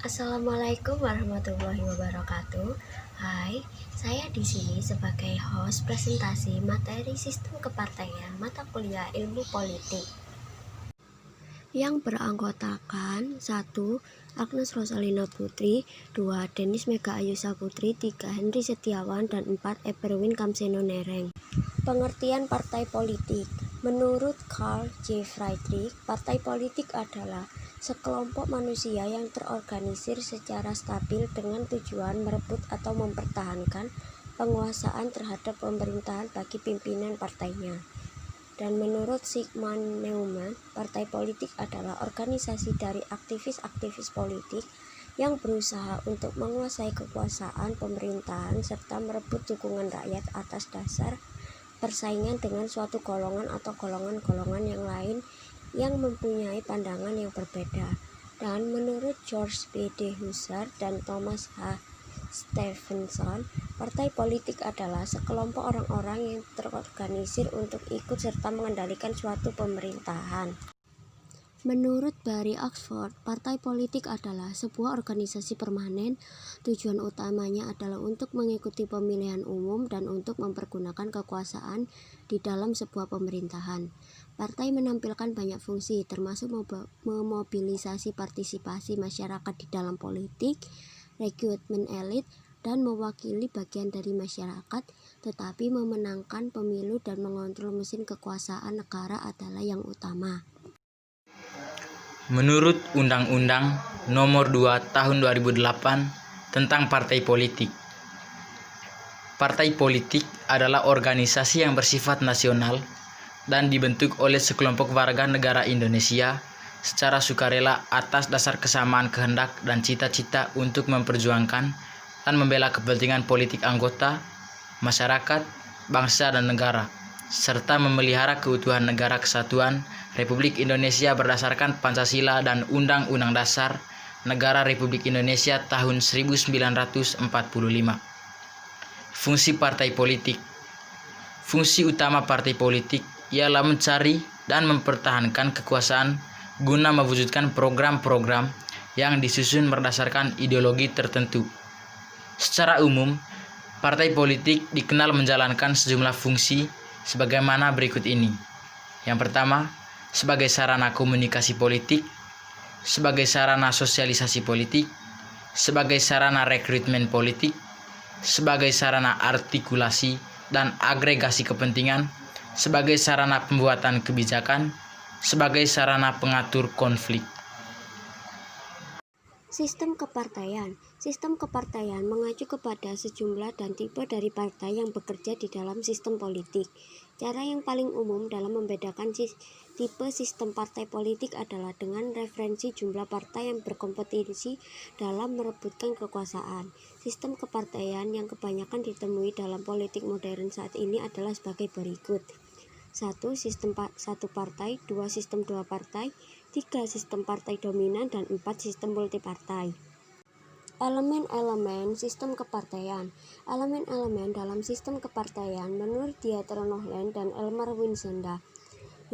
Assalamualaikum warahmatullahi wabarakatuh. Hai, saya di sini sebagai host presentasi materi sistem kepartaian mata kuliah Ilmu Politik yang beranggotakan 1. Agnes Rosalina Putri, 2. Denis Mega Ayusa Putri, 3. Henry Setiawan, dan 4. Eberwin Kamseno Nereng. Pengertian partai politik. Menurut Karl J. Friedrich, partai politik adalah sekelompok manusia yang terorganisir secara stabil dengan tujuan merebut atau mempertahankan penguasaan terhadap pemerintahan bagi pimpinan partainya. Dan menurut Sigmund Neumann, partai politik adalah organisasi dari aktivis-aktivis politik yang berusaha untuk menguasai kekuasaan pemerintahan serta merebut dukungan rakyat atas dasar persaingan dengan suatu golongan atau golongan-golongan yang lain yang mempunyai pandangan yang berbeda. Dan menurut George B. D. Husserl dan Thomas H. Stevenson, partai politik adalah sekelompok orang-orang yang terorganisir untuk ikut serta mengendalikan suatu pemerintahan. Menurut Barry Oxford, partai politik adalah sebuah organisasi permanen. Tujuan utamanya adalah untuk mengikuti pemilihan umum dan untuk mempergunakan kekuasaan di dalam sebuah pemerintahan. Partai menampilkan banyak fungsi, termasuk memobilisasi partisipasi masyarakat di dalam politik, rekrutmen elit, dan mewakili bagian dari masyarakat, tetapi memenangkan pemilu dan mengontrol mesin kekuasaan negara adalah yang utama. Menurut Undang-Undang Nomor 2 Tahun 2008 tentang Partai Politik, partai politik adalah organisasi yang bersifat nasional dan dibentuk oleh sekelompok warga negara Indonesia secara sukarela atas dasar kesamaan kehendak dan cita-cita untuk memperjuangkan dan membela kepentingan politik anggota, masyarakat, bangsa dan negara, serta memelihara keutuhan negara kesatuan Republik Indonesia berdasarkan Pancasila dan Undang-Undang Dasar Negara Republik Indonesia tahun 1945. Fungsi partai politik. Fungsi utama partai politik ialah mencari dan mempertahankan kekuasaan guna mewujudkan program-program yang disusun berdasarkan ideologi tertentu. Secara umum, partai politik dikenal menjalankan sejumlah fungsi sebagaimana berikut ini. Yang pertama, sebagai sarana komunikasi politik, sebagai sarana sosialisasi politik, sebagai sarana rekrutmen politik, sebagai sarana artikulasi dan agregasi kepentingan, sebagai sarana pembuatan kebijakan, sebagai sarana pengatur konflik. Sistem kepartaian. Sistem kepartaian mengacu kepada sejumlah dan tipe dari partai yang bekerja di dalam sistem politik. Cara yang paling umum dalam membedakan tipe sistem partai politik adalah dengan referensi jumlah partai yang berkompetisi dalam merebutkan kekuasaan. Sistem kepartaian yang kebanyakan ditemui dalam politik modern saat ini adalah sebagai berikut. 1. Sistem satu partai, 2. Sistem dua partai, 3. Sistem partai dominan, dan 4. Sistem multipartai. Elemen-elemen sistem kepartaian. Elemen-elemen dalam sistem kepartaian menurut Dieter Nohlen dan Elmar Winsenda,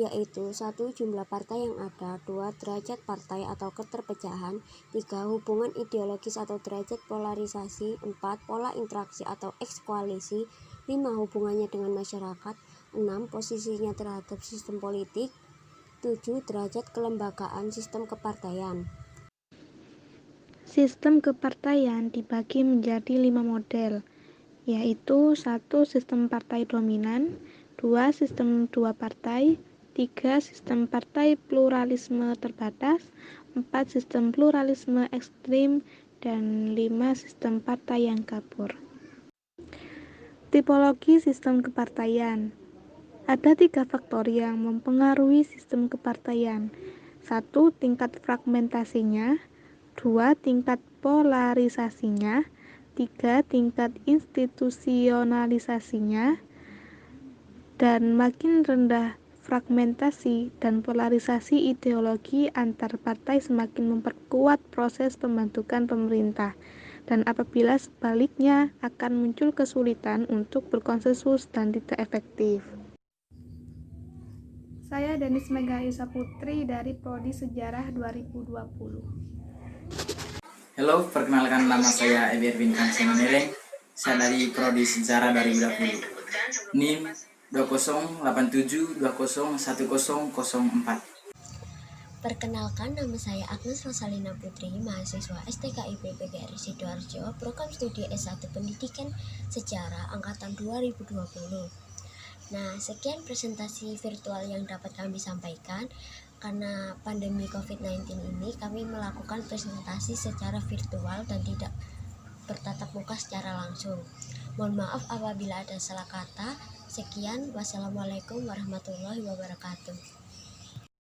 yaitu 1. Jumlah partai yang ada, 2. Derajat partai atau keterpecahan, 3. Hubungan ideologis atau derajat polarisasi, 4. Pola interaksi atau eks-koalisi, 5. Hubungannya dengan masyarakat, 6. Posisinya terhadap sistem politik, 7. Derajat kelembagaan sistem kepartaian. Sistem kepartaian dibagi menjadi 5 model, yaitu 1. Sistem partai dominan, 2. Sistem dua partai, 3. Sistem partai pluralisme terbatas, 4. Sistem pluralisme ekstrim, dan 5. Sistem partai yang kabur. Tipologi sistem kepartaian. Ada 3 faktor yang mempengaruhi sistem kepartaian. 1. Tingkat fragmentasinya, 2. Tingkat polarisasinya, 3. Tingkat institusionalisasinya. Dan makin rendah fragmentasi dan polarisasi ideologi antar partai semakin memperkuat proses pembentukan pemerintah, dan apabila sebaliknya akan muncul kesulitan untuk berkonsensus dan tidak efektif. Saya Denis Mega Ayusa Putri dari Prodi Sejarah 2020. Halo, perkenalkan nama saya Ebi Erwin Kansemanireng. Saya dari Prodi Sejarah 2020. NIM 2087201004. Perkenalkan, nama saya Agnes Rosalina Putri, mahasiswa STKIP PGRI Sidoarjo, program studi S1 Pendidikan Sejarah angkatan 2020. Nah, sekian presentasi virtual yang dapat kami sampaikan. Karena pandemi COVID-19 ini, kami melakukan presentasi secara virtual dan tidak bertatap muka secara langsung. Mohon maaf apabila ada salah kata. Sekian, wassalamualaikum warahmatullahi wabarakatuh.